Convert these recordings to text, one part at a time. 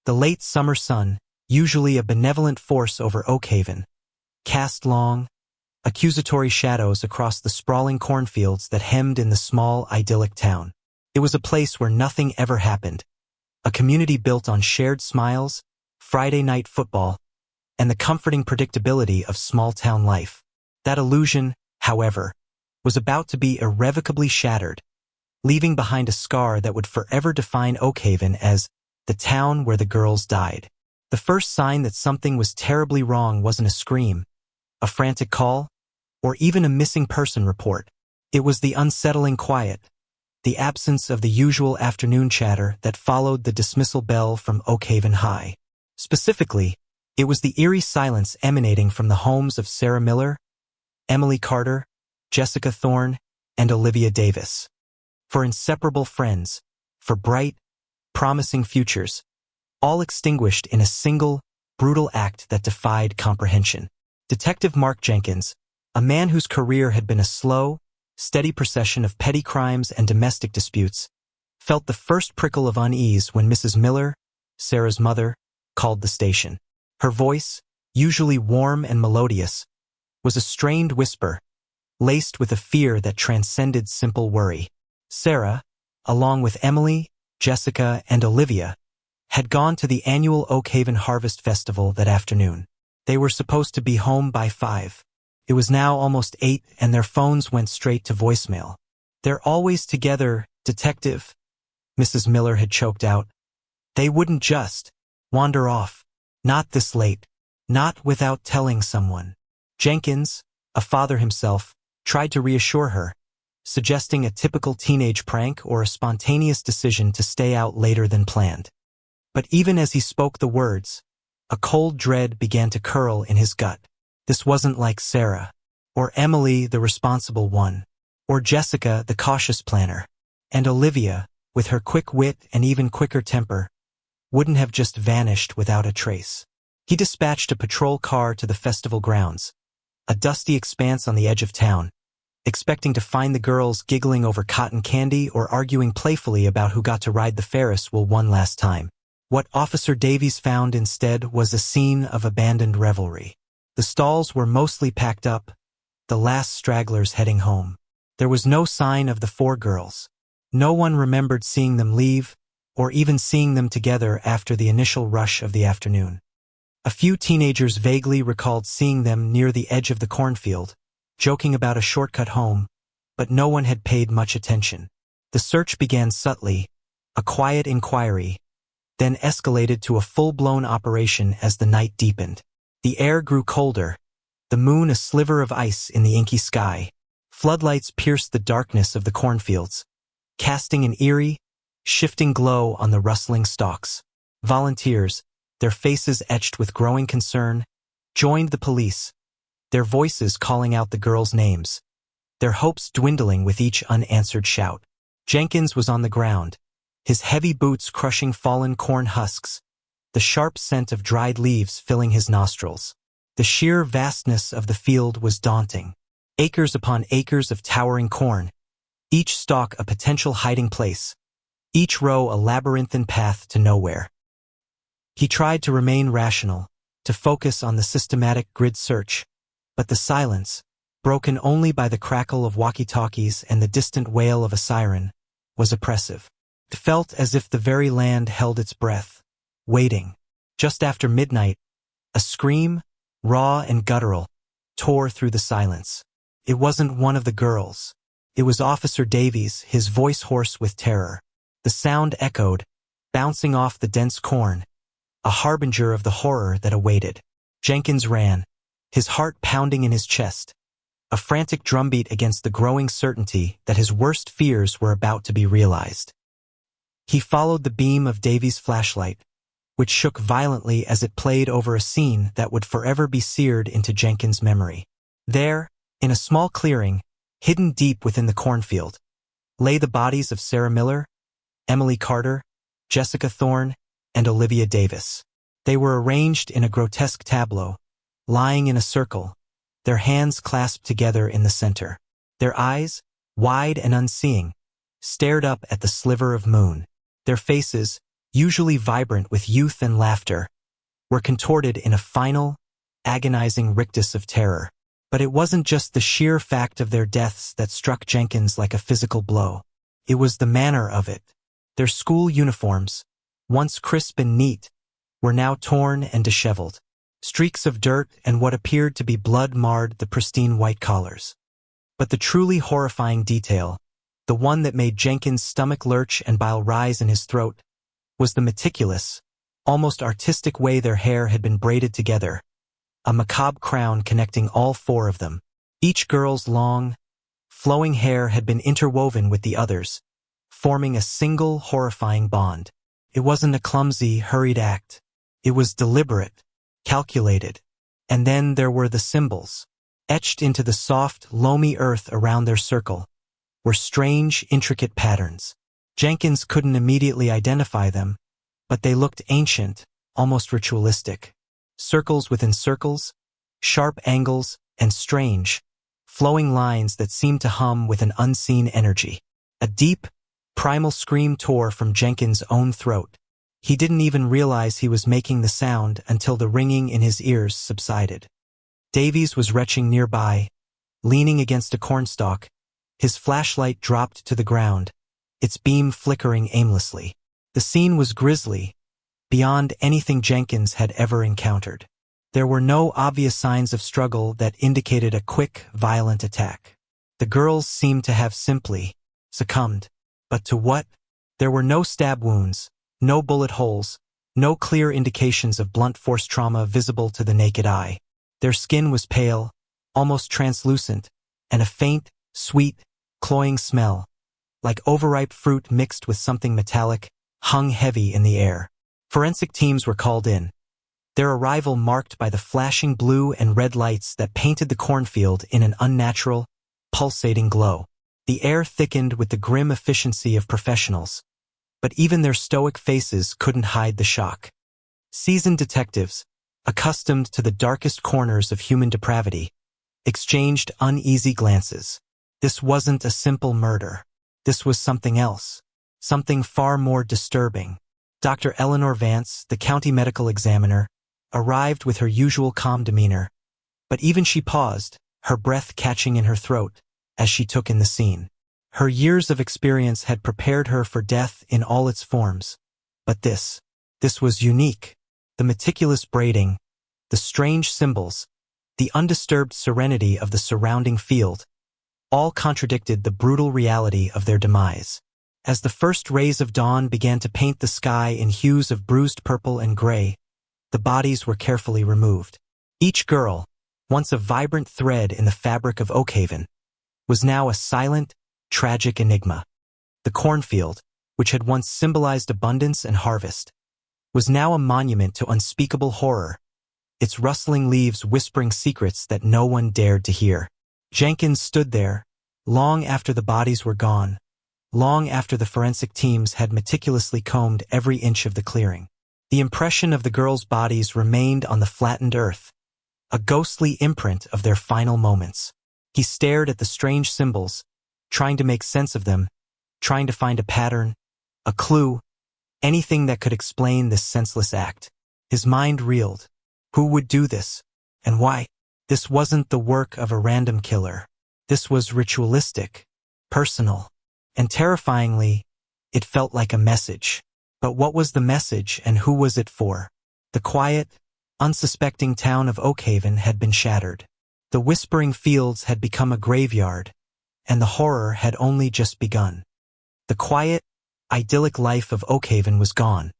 The late summer sun, usually a benevolent force over Oakhaven, cast long, accusatory shadows across the sprawling cornfields that hemmed in the small, idyllic town. It was a place where nothing ever happened, a community built on shared smiles, Friday night football, and the comforting predictability of small-town life. That illusion, however, was about to be irrevocably shattered, leaving behind a scar that would forever define Oakhaven as the town where the girls died. The first sign that something was terribly wrong wasn't a scream, a frantic call, or even a missing person report. It was the unsettling quiet, the absence of the usual afternoon chatter that followed the dismissal bell from Oakhaven High. Specifically, it was the eerie silence emanating from the homes of Sarah Miller, Emily Carter, Jessica Thorne, and Olivia Davis. For inseparable friends, for bright, promising futures, all extinguished in a single, brutal act that defied comprehension. Detective Mark Jenkins, a man whose career had been a slow, steady procession of petty crimes and domestic disputes, felt the first prickle of unease when Mrs. Miller, Sarah's mother, called the station. Her voice, usually warm and melodious, was a strained whisper, laced with a fear that transcended simple worry. Sarah, along with Emily, Jessica, and Olivia, had gone to the annual Oakhaven Harvest Festival that afternoon. They were supposed to be home by 5. It was now almost 8 and their phones went straight to voicemail. "They're always together, Detective," Mrs. Miller had choked out. "They wouldn't just wander off. Not this late. Not without telling someone." Jenkins, a father himself, tried to reassure her, suggesting a typical teenage prank or a spontaneous decision to stay out later than planned. But even as he spoke the words, a cold dread began to curl in his gut. This wasn't like Sarah, or Emily, the responsible one, or Jessica, the cautious planner. And Olivia, with her quick wit and even quicker temper, wouldn't have just vanished without a trace. He dispatched a patrol car to the festival grounds, a dusty expanse on the edge of town, expecting to find the girls giggling over cotton candy or arguing playfully about who got to ride the Ferris wheel one last time. What Officer Davies found instead was a scene of abandoned revelry. The stalls were mostly packed up, the last stragglers heading home. There was no sign of the 4 girls. No one remembered seeing them leave, or even seeing them together after the initial rush of the afternoon. A few teenagers vaguely recalled seeing them near the edge of the cornfield, joking about a shortcut home, but no one had paid much attention. The search began subtly, a quiet inquiry, then escalated to a full-blown operation as the night deepened. The air grew colder, the moon a sliver of ice in the inky sky. Floodlights pierced the darkness of the cornfields, casting an eerie, shifting glow on the rustling stalks. Volunteers, their faces etched with growing concern, joined the police, their voices calling out the girls' names, their hopes dwindling with each unanswered shout. Jenkins was on the ground, his heavy boots crushing fallen corn husks, the sharp scent of dried leaves filling his nostrils. The sheer vastness of the field was daunting. Acres upon acres of towering corn, each stalk a potential hiding place, each row a labyrinthine path to nowhere. He tried to remain rational, to focus on the systematic grid search, but the silence, broken only by the crackle of walkie-talkies and the distant wail of a siren, was oppressive. It felt as if the very land held its breath, waiting. Just after midnight, a scream, raw and guttural, tore through the silence. It wasn't one of the girls. It was Officer Davies, his voice hoarse with terror. The sound echoed, bouncing off the dense corn, a harbinger of the horror that awaited. Jenkins ran, his heart pounding in his chest, a frantic drumbeat against the growing certainty that his worst fears were about to be realized. He followed the beam of Davies' flashlight, which shook violently as it played over a scene that would forever be seared into Jenkins' memory. There, in a small clearing, hidden deep within the cornfield, lay the bodies of Sarah Miller, Emily Carter, Jessica Thorne, and Olivia Davis. They were arranged in a grotesque tableau, lying in a circle, their hands clasped together in the center. Their eyes, wide and unseeing, stared up at the sliver of moon. Their faces, usually vibrant with youth and laughter, were contorted in a final, agonizing rictus of terror. But it wasn't just the sheer fact of their deaths that struck Jenkins like a physical blow. It was the manner of it. Their school uniforms, once crisp and neat, were now torn and disheveled. Streaks of dirt and what appeared to be blood marred the pristine white collars. But the truly horrifying detail, the one that made Jenkins' stomach lurch and bile rise in his throat, was the meticulous, almost artistic way their hair had been braided together, a macabre crown connecting all four of them. Each girl's long, flowing hair had been interwoven with the others, forming a single horrifying bond. It wasn't a clumsy, hurried act. It was deliberate, calculated. And then there were the symbols. Etched into the soft, loamy earth around their circle were strange, intricate patterns. Jenkins couldn't immediately identify them, but they looked ancient, almost ritualistic. Circles within circles, sharp angles, and strange, flowing lines that seemed to hum with an unseen energy. A deep, primal scream tore from Jenkins' own throat. He didn't even realize he was making the sound until the ringing in his ears subsided. Davies was retching nearby, leaning against a cornstalk, his flashlight dropped to the ground, its beam flickering aimlessly. The scene was grisly, beyond anything Jenkins had ever encountered. There were no obvious signs of struggle that indicated a quick, violent attack. The girls seemed to have simply succumbed. But to what? There were no stab wounds, no bullet holes, no clear indications of blunt force trauma visible to the naked eye. Their skin was pale, almost translucent, and a faint, sweet, cloying smell, like overripe fruit mixed with something metallic, hung heavy in the air. Forensic teams were called in, their arrival marked by the flashing blue and red lights that painted the cornfield in an unnatural, pulsating glow. The air thickened with the grim efficiency of professionals, but even their stoic faces couldn't hide the shock. Seasoned detectives, accustomed to the darkest corners of human depravity, exchanged uneasy glances. This wasn't a simple murder. This was something else, something far more disturbing. Dr. Eleanor Vance, the county medical examiner, arrived with her usual calm demeanor, but even she paused, her breath catching in her throat, as she took in the scene. Her years of experience had prepared her for death in all its forms, but this was unique. The meticulous braiding, the strange symbols, the undisturbed serenity of the surrounding field, all contradicted the brutal reality of their demise. As the first rays of dawn began to paint the sky in hues of bruised purple and gray, the bodies were carefully removed. Each girl, once a vibrant thread in the fabric of Oakhaven, was now a silent, tragic enigma. The cornfield, which had once symbolized abundance and harvest, was now a monument to unspeakable horror, its rustling leaves whispering secrets that no one dared to hear. Jenkins stood there, long after the bodies were gone, long after the forensic teams had meticulously combed every inch of the clearing. The impression of the girls' bodies remained on the flattened earth, a ghostly imprint of their final moments. He stared at the strange symbols, trying to make sense of them, trying to find a pattern, a clue, anything that could explain this senseless act. His mind reeled. Who would do this? And why? This wasn't the work of a random killer. This was ritualistic, personal, and terrifyingly, it felt like a message. But what was the message and who was it for? The quiet, unsuspecting town of Oakhaven had been shattered. The whispering fields had become a graveyard, and the horror had only just begun. The quiet, idyllic life of Oakhaven was gone,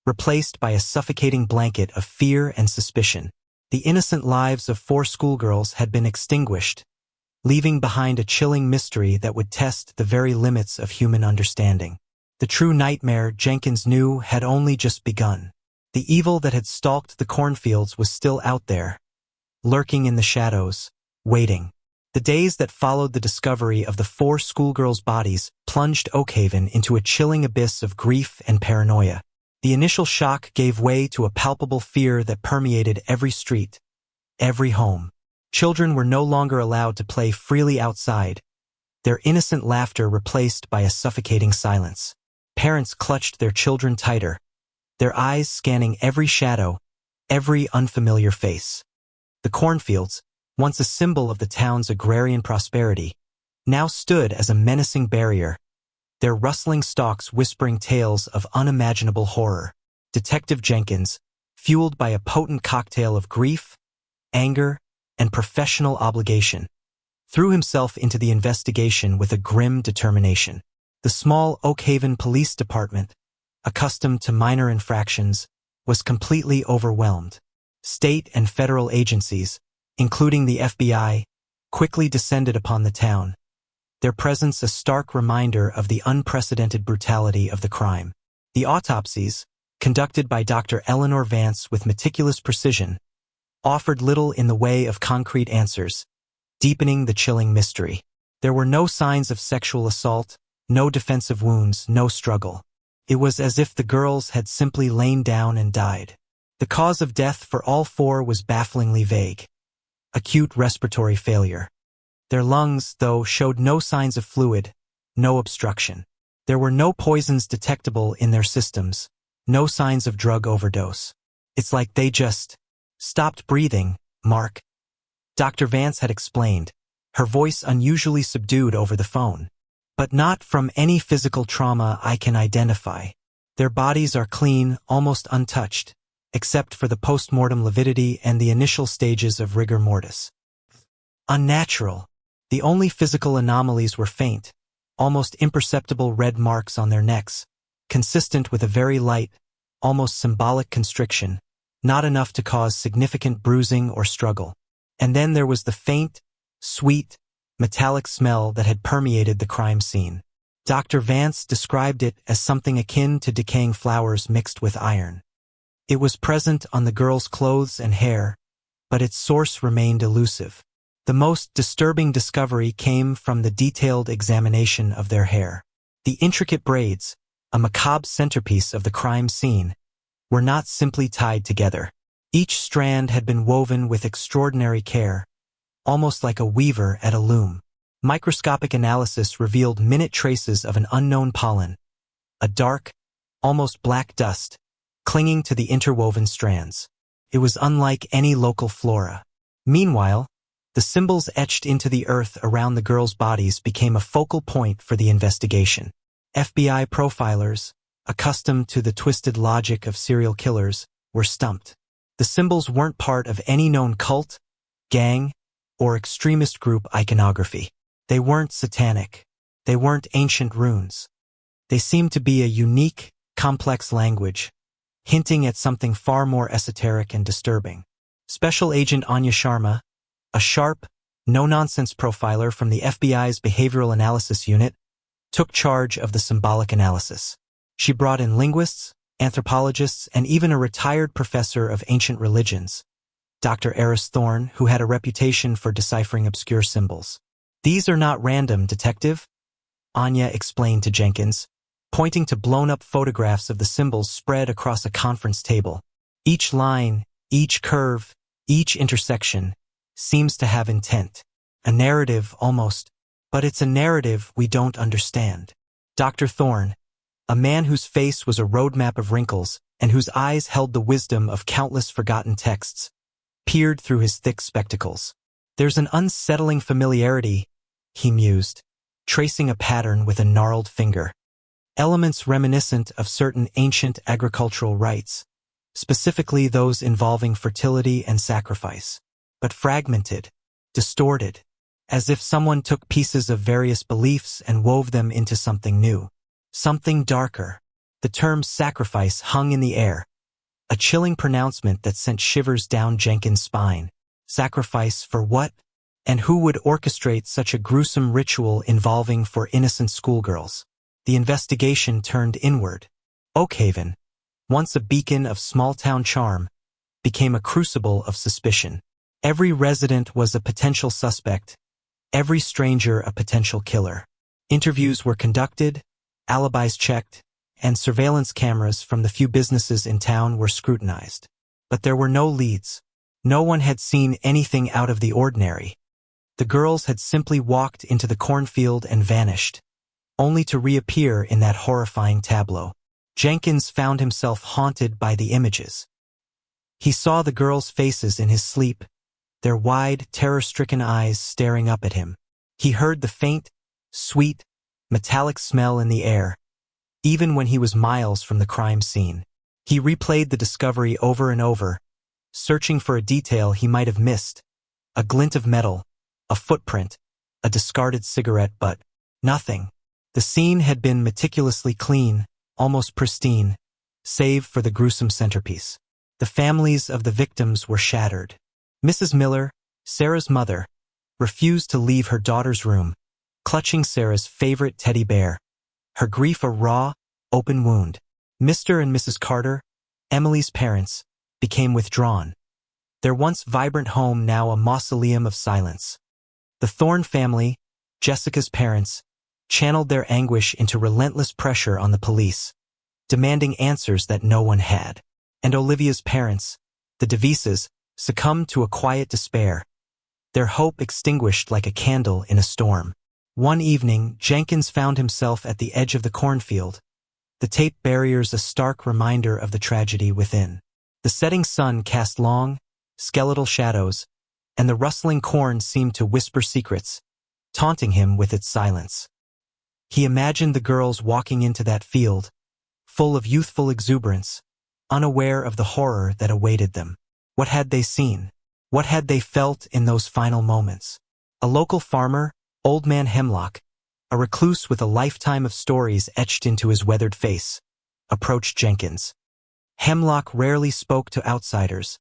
replaced by a suffocating blanket of fear and suspicion. The innocent lives of 4 schoolgirls had been extinguished, leaving behind a chilling mystery that would test the very limits of human understanding. The true nightmare, Jenkins knew, had only just begun. The evil that had stalked the cornfields was still out there, lurking in the shadows, waiting. The days that followed the discovery of the 4 schoolgirls' bodies plunged Oakhaven into a chilling abyss of grief and paranoia. The initial shock gave way to a palpable fear that permeated every street, every home. Children were no longer allowed to play freely outside, their innocent laughter replaced by a suffocating silence. Parents clutched their children tighter, their eyes scanning every shadow, every unfamiliar face. The cornfields, once a symbol of the town's agrarian prosperity, now stood as a menacing barrier, their rustling stalks whispering tales of unimaginable horror. Detective Jenkins, fueled by a potent cocktail of grief, anger, and professional obligation, threw himself into the investigation with a grim determination. The small Oakhaven Police Department, accustomed to minor infractions, was completely overwhelmed. State and federal agencies, including the FBI, quickly descended upon the town, their presence a stark reminder of the unprecedented brutality of the crime. The autopsies, conducted by Dr. Eleanor Vance with meticulous precision, offered little in the way of concrete answers, deepening the chilling mystery. There were no signs of sexual assault, no defensive wounds, no struggle. It was as if the girls had simply lain down and died. The cause of death for all four was bafflingly vague. Acute respiratory failure. Their lungs, though, showed no signs of fluid, no obstruction. There were no poisons detectable in their systems, no signs of drug overdose. It's like they just stopped breathing, Mark. Dr. Vance had explained, her voice unusually subdued over the phone. But not from any physical trauma I can identify. Their bodies are clean, almost untouched, except for the post-mortem lividity and the initial stages of rigor mortis. Unnatural. The only physical anomalies were faint, almost imperceptible red marks on their necks, consistent with a very light, almost symbolic constriction, not enough to cause significant bruising or struggle. And then there was the faint, sweet, metallic smell that had permeated the crime scene. Dr. Vance described it as something akin to decaying flowers mixed with iron. It was present on the girls' clothes and hair, but its source remained elusive. The most disturbing discovery came from the detailed examination of their hair. The intricate braids, a macabre centerpiece of the crime scene, were not simply tied together. Each strand had been woven with extraordinary care, almost like a weaver at a loom. Microscopic analysis revealed minute traces of an unknown pollen, a dark, almost black dust, clinging to the interwoven strands. It was unlike any local flora. Meanwhile, the symbols etched into the earth around the girls' bodies became a focal point for the investigation. FBI profilers, accustomed to the twisted logic of serial killers, were stumped. The symbols weren't part of any known cult, gang, or extremist group iconography. They weren't satanic. They weren't ancient runes. They seemed to be a unique, complex language, hinting at something far more esoteric and disturbing. Special Agent Anya Sharma, a sharp, no-nonsense profiler from the FBI's Behavioral Analysis Unit, took charge of the symbolic analysis. She brought in linguists, anthropologists, and even a retired professor of ancient religions, Dr. Eris Thorne, who had a reputation for deciphering obscure symbols. "These are not random, Detective," Anya explained to Jenkins, pointing to blown-up photographs of the symbols spread across a conference table. Each line, each curve, each intersection seems to have intent. A narrative, almost. But it's a narrative we don't understand. Dr. Thorne, a man whose face was a roadmap of wrinkles and whose eyes held the wisdom of countless forgotten texts, peered through his thick spectacles. "There's an unsettling familiarity," he mused, tracing a pattern with a gnarled finger. Elements reminiscent of certain ancient agricultural rites, specifically those involving fertility and sacrifice, but fragmented, distorted, as if someone took pieces of various beliefs and wove them into something new, something darker. The term sacrifice hung in the air, a chilling pronouncement that sent shivers down Jenkins' spine. Sacrifice for what? And who would orchestrate such a gruesome ritual involving four innocent schoolgirls? The investigation turned inward. Oakhaven, once a beacon of small-town charm, became a crucible of suspicion. Every resident was a potential suspect, every stranger a potential killer. Interviews were conducted, alibis checked, and surveillance cameras from the few businesses in town were scrutinized. But there were no leads. No one had seen anything out of the ordinary. The girls had simply walked into the cornfield and vanished, only to reappear in that horrifying tableau. Jenkins found himself haunted by the images. He saw the girls' faces in his sleep, their wide, terror-stricken eyes staring up at him. He heard the faint, sweet, metallic smell in the air, even when he was miles from the crime scene. He replayed the discovery over and over, searching for a detail he might have missed, a glint of metal, a footprint, a discarded cigarette, but nothing. The scene had been meticulously clean, almost pristine, save for the gruesome centerpiece. The families of the victims were shattered. Mrs. Miller, Sarah's mother, refused to leave her daughter's room, clutching Sarah's favorite teddy bear, her grief a raw, open wound. Mr. and Mrs. Carter, Emily's parents, became withdrawn, their once vibrant home now a mausoleum of silence. The Thorne family, Jessica's parents, channeled their anguish into relentless pressure on the police, demanding answers that no one had. And Olivia's parents, the DeVises, succumbed to a quiet despair, their hope extinguished like a candle in a storm. One evening, Jenkins found himself at the edge of the cornfield, the tape barriers a stark reminder of the tragedy within. The setting sun cast long, skeletal shadows, and the rustling corn seemed to whisper secrets, taunting him with its silence. He imagined the girls walking into that field, full of youthful exuberance, unaware of the horror that awaited them. What had they seen? What had they felt in those final moments? A local farmer, Old Man Hemlock, a recluse with a lifetime of stories etched into his weathered face, approached Jenkins. Hemlock rarely spoke to outsiders,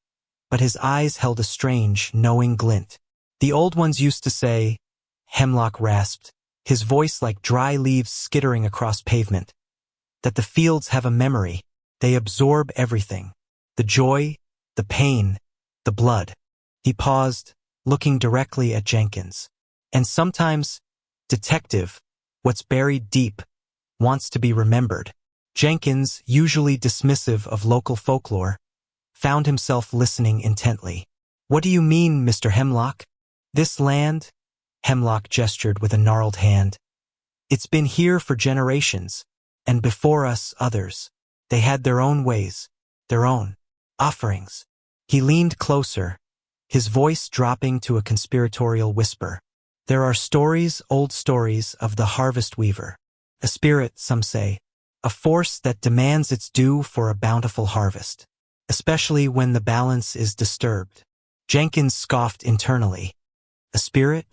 but his eyes held a strange, knowing glint. The old ones used to say, Hemlock rasped, his voice like dry leaves skittering across pavement, that the fields have a memory. They absorb everything, the joy, the pain, the blood. He paused, looking directly at Jenkins. And sometimes, detective, what's buried deep, wants to be remembered. Jenkins, usually dismissive of local folklore, found himself listening intently. What do you mean, Mr. Hemlock? This land? Hemlock gestured with a gnarled hand. It's been here for generations, and before us others. They had their own ways, their own offerings. He leaned closer, his voice dropping to a conspiratorial whisper. There are stories, old stories, of the harvest weaver. A spirit, some say, a force that demands its due for a bountiful harvest, especially when the balance is disturbed. Jenkins scoffed internally. A spirit?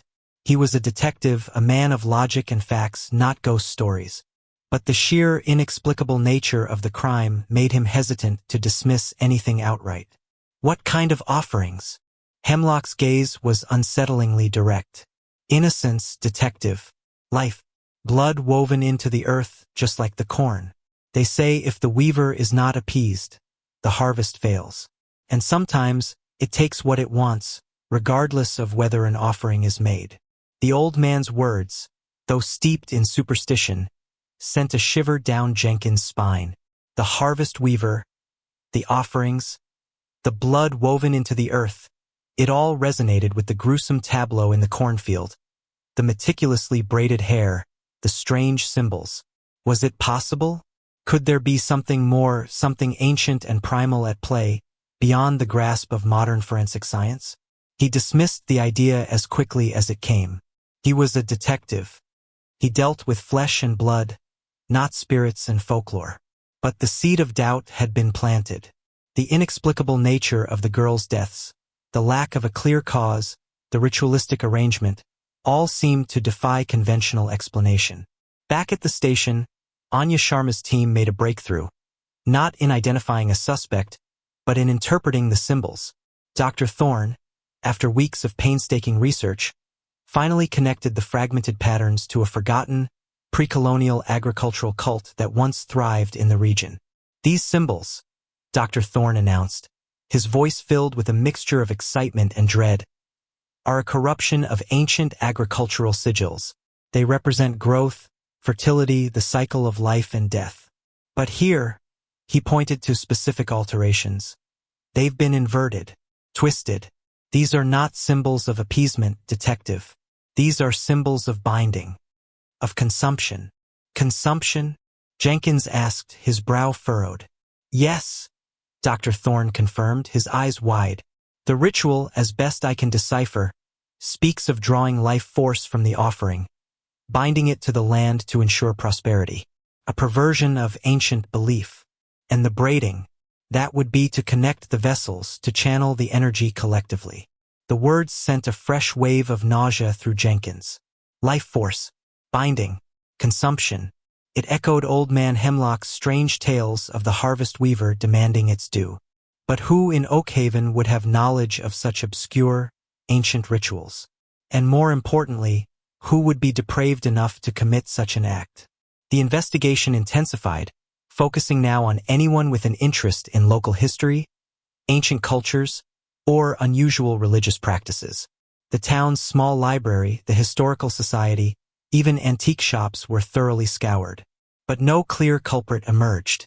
He was a detective, a man of logic and facts, not ghost stories. But the sheer, inexplicable nature of the crime made him hesitant to dismiss anything outright. What kind of offerings? Hemlock's gaze was unsettlingly direct. Innocence, detective. Life. Blood woven into the earth, just like the corn. They say if the weaver is not appeased, the harvest fails. And sometimes, it takes what it wants, regardless of whether an offering is made. The old man's words, though steeped in superstition, sent a shiver down Jenkins' spine. The harvest weaver, the offerings, the blood woven into the earth, it all resonated with the gruesome tableau in the cornfield. The meticulously braided hair, the strange symbols. Was it possible? Could there be something more, something ancient and primal at play, beyond the grasp of modern forensic science? He dismissed the idea as quickly as it came. He was a detective. He dealt with flesh and blood, not spirits and folklore. But the seed of doubt had been planted. The inexplicable nature of the girls' deaths, the lack of a clear cause, the ritualistic arrangement, all seemed to defy conventional explanation. Back at the station, Anya Sharma's team made a breakthrough, not in identifying a suspect, but in interpreting the symbols. Dr. Thorne, after weeks of painstaking research, finally connected the fragmented patterns to a forgotten, pre-colonial agricultural cult that once thrived in the region. These symbols, Dr. Thorne announced, his voice filled with a mixture of excitement and dread, are a corruption of ancient agricultural sigils. They represent growth, fertility, the cycle of life and death. But here, he pointed to specific alterations. They've been inverted, twisted. These are not symbols of appeasement, detective. These are symbols of binding, of consumption. Consumption? Jenkins asked, his brow furrowed. Yes, Dr. Thorne confirmed, his eyes wide. The ritual, as best I can decipher, speaks of drawing life force from the offering, binding it to the land to ensure prosperity. A perversion of ancient belief. And the braiding, that would be to connect the vessels, to channel the energy collectively. The words sent a fresh wave of nausea through Jenkins. Life force, binding, consumption. It echoed Old Man Hemlock's strange tales of the harvest weaver demanding its due. But who in Oakhaven would have knowledge of such obscure, ancient rituals? And more importantly, who would be depraved enough to commit such an act? The investigation intensified, focusing now on anyone with an interest in local history, ancient cultures, or unusual religious practices. The town's small library, the historical society, even antique shops were thoroughly scoured. But no clear culprit emerged.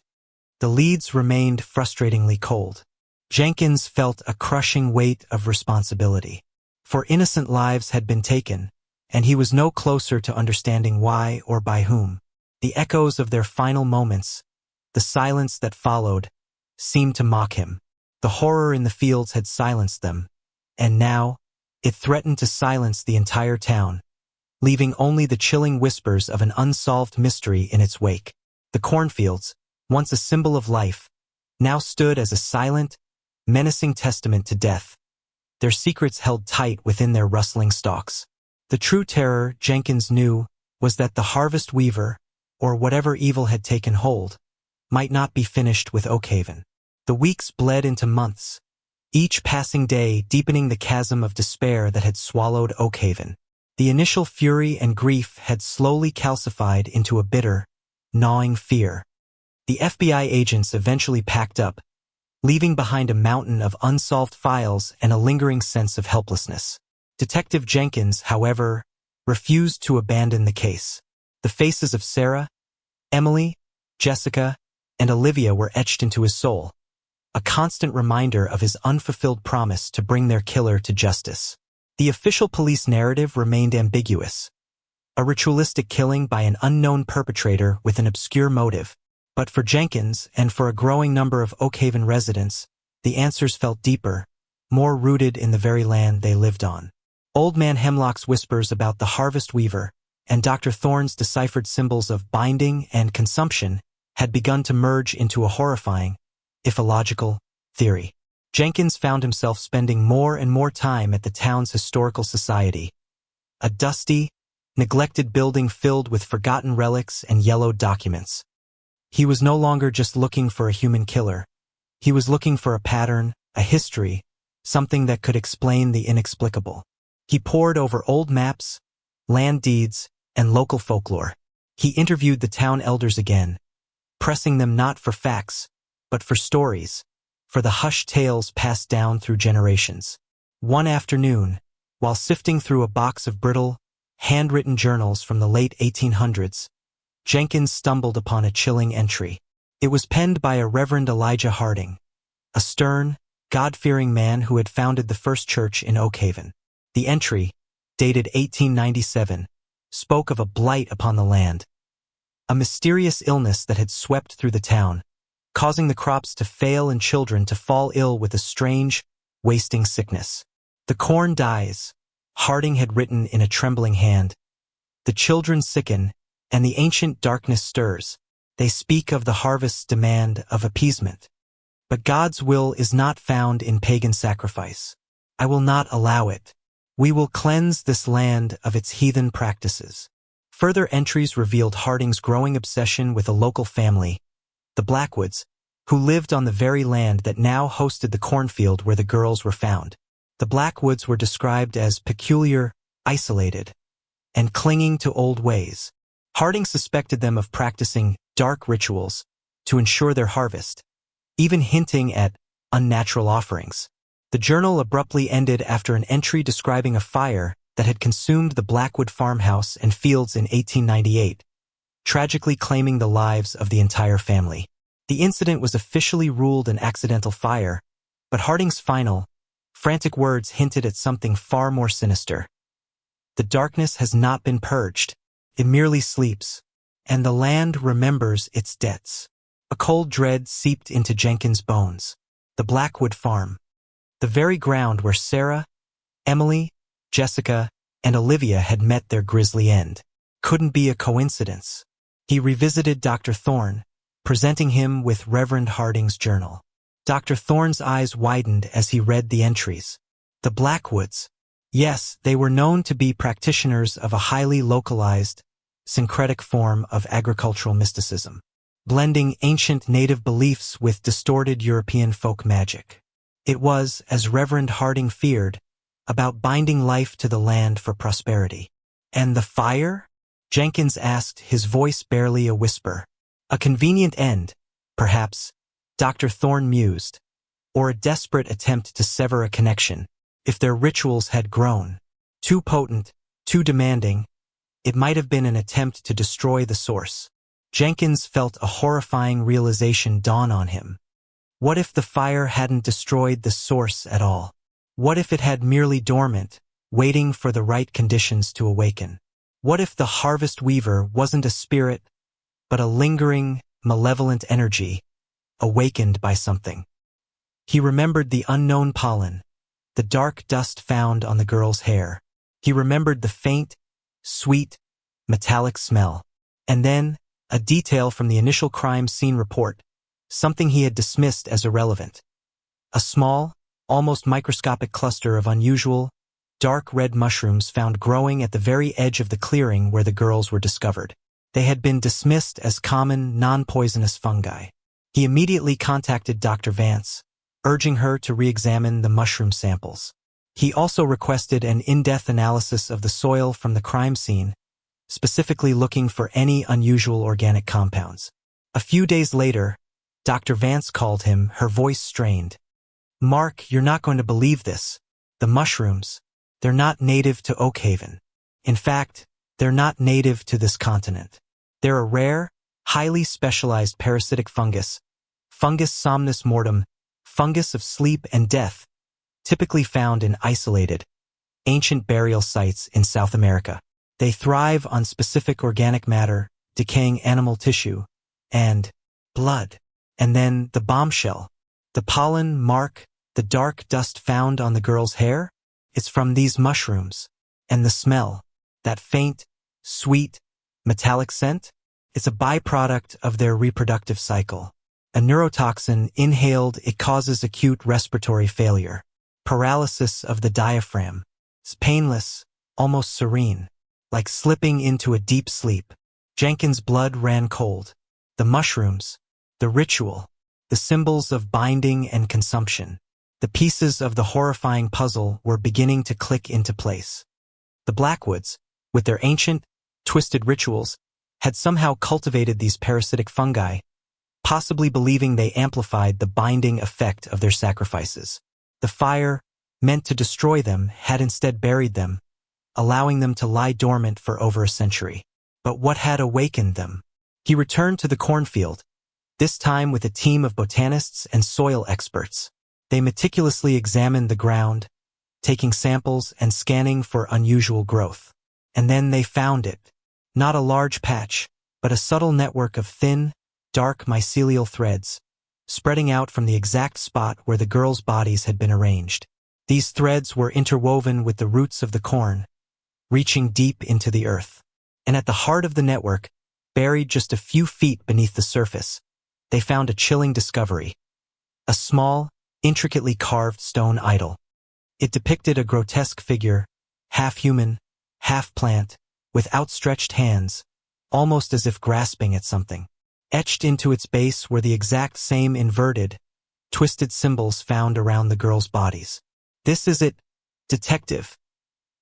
The leads remained frustratingly cold. Jenkins felt a crushing weight of responsibility. For innocent lives had been taken, and he was no closer to understanding why or by whom. The echoes of their final moments, the silence that followed, seemed to mock him. The horror in the fields had silenced them, and now, it threatened to silence the entire town, leaving only the chilling whispers of an unsolved mystery in its wake. The cornfields, once a symbol of life, now stood as a silent, menacing testament to death, their secrets held tight within their rustling stalks. The true terror, Jenkins knew, was that the harvest weaver, or whatever evil had taken hold, might not be finished with Oakhaven. The weeks bled into months, each passing day deepening the chasm of despair that had swallowed Oakhaven. The initial fury and grief had slowly calcified into a bitter, gnawing fear. The FBI agents eventually packed up, leaving behind a mountain of unsolved files and a lingering sense of helplessness. Detective Jenkins, however, refused to abandon the case. The faces of Sarah, Emily, Jessica, and Olivia were etched into his soul, a constant reminder of his unfulfilled promise to bring their killer to justice. The official police narrative remained ambiguous, a ritualistic killing by an unknown perpetrator with an obscure motive. But for Jenkins, and for a growing number of Oakhaven residents, the answers felt deeper, more rooted in the very land they lived on. Old Man Hemlock's whispers about the harvest weaver and Dr. Thorne's deciphered symbols of binding and consumption had begun to merge into a horrifying, if illogical, theory. Jenkins found himself spending more and more time at the town's historical society, a dusty, neglected building filled with forgotten relics and yellowed documents. He was no longer just looking for a human killer. He was looking for a pattern, a history, something that could explain the inexplicable. He pored over old maps, land deeds, and local folklore. He interviewed the town elders again, pressing them not for facts, but for stories, for the hushed tales passed down through generations. One afternoon, while sifting through a box of brittle, handwritten journals from the late 1800s, Jenkins stumbled upon a chilling entry. It was penned by a Reverend Elijah Harding, a stern, God-fearing man who had founded the first church in Oakhaven. The entry, dated 1897, spoke of a blight upon the land, a mysterious illness that had swept through the town, causing the crops to fail and children to fall ill with a strange, wasting sickness. The corn dies, Harding had written in a trembling hand. The children sicken, and the ancient darkness stirs. They speak of the harvest's demand of appeasement. But God's will is not found in pagan sacrifice. I will not allow it. We will cleanse this land of its heathen practices. Further entries revealed Harding's growing obsession with a local family, the Blackwoods, who lived on the very land that now hosted the cornfield where the girls were found. The Blackwoods were described as peculiar, isolated, and clinging to old ways. Harding suspected them of practicing dark rituals to ensure their harvest, even hinting at unnatural offerings. The journal abruptly ended after an entry describing a fire that had consumed the Blackwood farmhouse and fields in 1898, tragically claiming the lives of the entire family. The incident was officially ruled an accidental fire, but Harding's final, frantic words hinted at something far more sinister. The darkness has not been purged. It merely sleeps, and the land remembers its debts. A cold dread seeped into Jenkins' bones. The Blackwood farm. The very ground where Sarah, Emily, Jessica, and Olivia had met their grisly end. Couldn't be a coincidence. He revisited Dr. Thorne, presenting him with Reverend Harding's journal. Dr. Thorne's eyes widened as he read the entries. The Blackwoods. Yes, they were known to be practitioners of a highly localized, syncretic form of agricultural mysticism, blending ancient native beliefs with distorted European folk magic. It was, as Reverend Harding feared, about binding life to the land for prosperity. And the fire? Jenkins asked, his voice barely a whisper. A convenient end, perhaps, Dr. Thorne mused, or a desperate attempt to sever a connection, if their rituals had grown. Too potent, too demanding, it might have been an attempt to destroy the source. Jenkins felt a horrifying realization dawn on him. What if the fire hadn't destroyed the source at all? What if it had merely dormant, waiting for the right conditions to awaken? What if the harvest weaver wasn't a spirit, but a lingering, malevolent energy, awakened by something? He remembered the unknown pollen, the dark dust found on the girl's hair. He remembered the faint, sweet, metallic smell. And then, a detail from the initial crime scene report, something he had dismissed as irrelevant. A small, almost microscopic cluster of unusual, dark red mushrooms found growing at the very edge of the clearing where the girls were discovered. They had been dismissed as common, non-poisonous fungi. He immediately contacted Dr. Vance, urging her to re-examine the mushroom samples. He also requested an in-depth analysis of the soil from the crime scene, specifically looking for any unusual organic compounds. A few days later, Dr. Vance called him, her voice strained. "Mark, you're not going to believe this. The mushrooms, they're not native to Oakhaven. In fact, they're not native to this continent. They're a rare, highly specialized parasitic fungus, Fungus somnus mortem, fungus of sleep and death, typically found in isolated, ancient burial sites in South America. They thrive on specific organic matter, decaying animal tissue, and blood. And then the bombshell, the pollen, Mark, the dark dust found on the girl's hair, it's from these mushrooms. And the smell, that faint, sweet, metallic scent, it's a byproduct of their reproductive cycle. A neurotoxin inhaled, it causes acute respiratory failure, paralysis of the diaphragm. It's painless, almost serene, like slipping into a deep sleep. Jenkins' blood ran cold. The mushrooms, the ritual, the symbols of binding and consumption. The pieces of the horrifying puzzle were beginning to click into place. The Blackwoods, with their ancient, twisted rituals, had somehow cultivated these parasitic fungi, possibly believing they amplified the binding effect of their sacrifices. The fire, meant to destroy them, had instead buried them, allowing them to lie dormant for over a century. But what had awakened them? He returned to the cornfield, this time with a team of botanists and soil experts. They meticulously examined the ground, taking samples and scanning for unusual growth. And then they found it. Not a large patch, but a subtle network of thin, dark mycelial threads, spreading out from the exact spot where the girls' bodies had been arranged. These threads were interwoven with the roots of the corn, reaching deep into the earth. And at the heart of the network, buried just a few feet beneath the surface, they found a chilling discovery. A small, intricately carved stone idol. It depicted a grotesque figure, half human, half plant, with outstretched hands, almost as if grasping at something. Etched into its base were the exact same inverted, twisted symbols found around the girls' bodies. "This is it, detective,"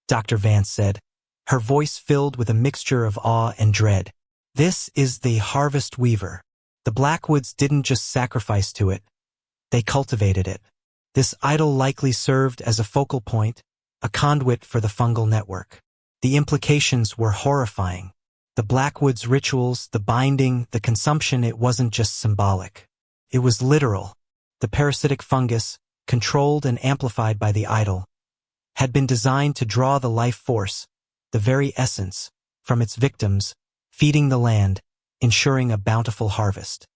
Dr. Vance said, her voice filled with a mixture of awe and dread. "This is the harvest weaver. The Blackwoods didn't just sacrifice to it, they cultivated it. This idol likely served as a focal point, a conduit for the fungal network. The implications were horrifying. The Blackwoods rituals, the binding, the consumption, it wasn't just symbolic. It was literal. The parasitic fungus, controlled and amplified by the idol, had been designed to draw the life force, the very essence, from its victims, feeding the land, ensuring a bountiful harvest.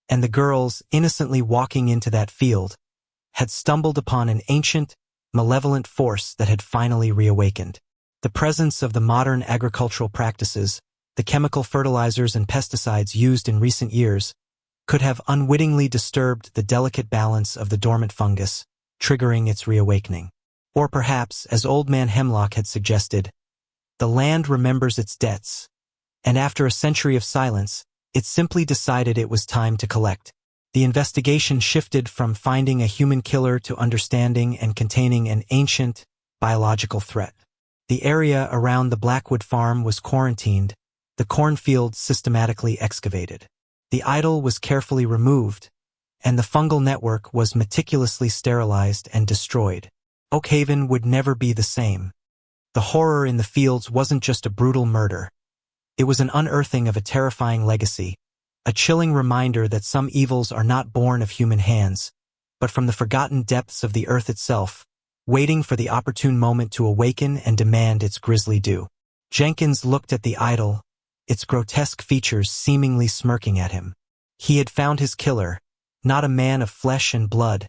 And the girls, innocently walking into that field, had stumbled upon an ancient, malevolent force that had finally reawakened. The presence of the modern agricultural practices, the chemical fertilizers and pesticides used in recent years, could have unwittingly disturbed the delicate balance of the dormant fungus, triggering its reawakening. Or perhaps, as Old Man Hemlock had suggested, the land remembers its debts, and after a century of silence, it simply decided it was time to collect. The investigation shifted from finding a human killer to understanding and containing an ancient, biological threat. The area around the Blackwood farm was quarantined, the cornfields systematically excavated. The idol was carefully removed, and the fungal network was meticulously sterilized and destroyed. Oakhaven would never be the same. The horror in the fields wasn't just a brutal murder. It was an unearthing of a terrifying legacy, a chilling reminder that some evils are not born of human hands, but from the forgotten depths of the earth itself, waiting for the opportune moment to awaken and demand its grisly due. Jenkins looked at the idol, its grotesque features seemingly smirking at him. He had found his killer, not a man of flesh and blood,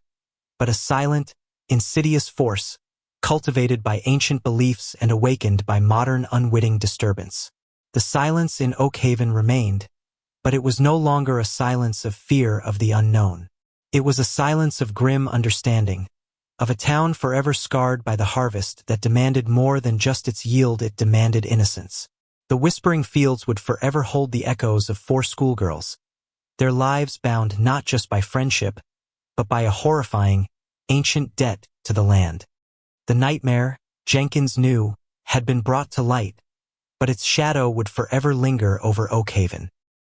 but a silent, insidious force, cultivated by ancient beliefs and awakened by modern unwitting disturbance. The silence in Oakhaven remained, but it was no longer a silence of fear of the unknown. It was a silence of grim understanding, of a town forever scarred by the harvest that demanded more than just its yield, it demanded innocence. The whispering fields would forever hold the echoes of 4 schoolgirls, their lives bound not just by friendship, but by a horrifying, ancient debt to the land. The nightmare, Jenkins knew, had been brought to light, but its shadow would forever linger over Oakhaven.